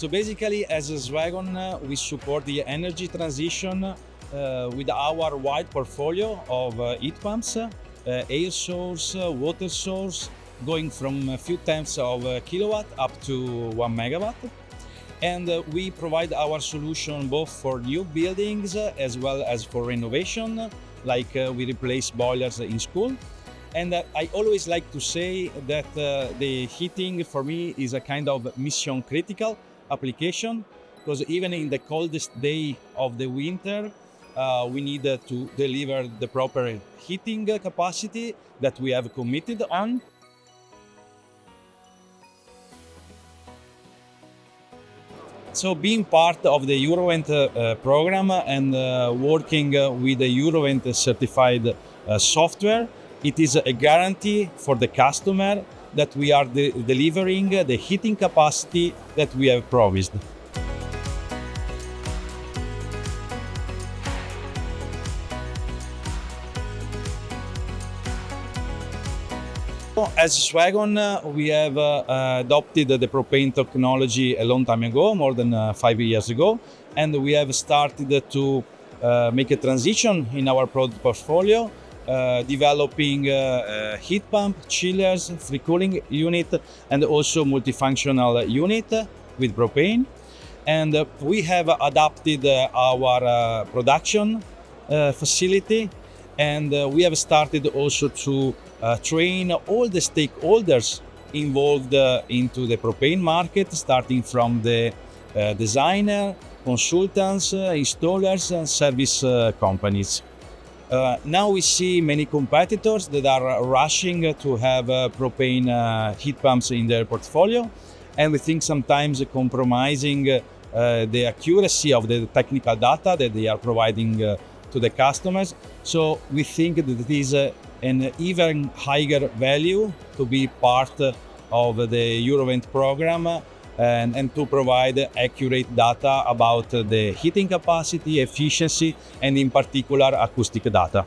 So basically, as a Swegon, we support the energy transition with our wide portfolio of heat pumps, air source, water source, going from a few tenths of a kilowatt up to 1 megawatt. And we provide our solution both for new buildings as well as for renovation, like we replace boilers in school. And I always like to say that the heating for me is a kind of mission critical application, because even in the coldest day of the winter, we need to deliver the proper heating capacity that we have committed on. So being part of the Eurovent program and working with the Eurovent certified software, it is a guarantee for the customer that we are delivering the heating capacity that we have promised. As Swegon, we have adopted the propane technology a long time ago, more than 5 years ago, and we have started to make a transition in our product portfolio, developing heat pump, chillers, free cooling unit, and also multifunctional unit with propane. And we have adapted our production facility, and we have started also to train all the stakeholders involved into the propane market, starting from the designer, consultants, installers, and service companies. Now we see many competitors that are rushing to have propane heat pumps in their portfolio, and we think sometimes compromising the accuracy of the technical data that they are providing to the customers. So we think that it is an even higher value to be part of the Eurovent program and to provide accurate data about the heating capacity, efficiency, and in particular acoustic data.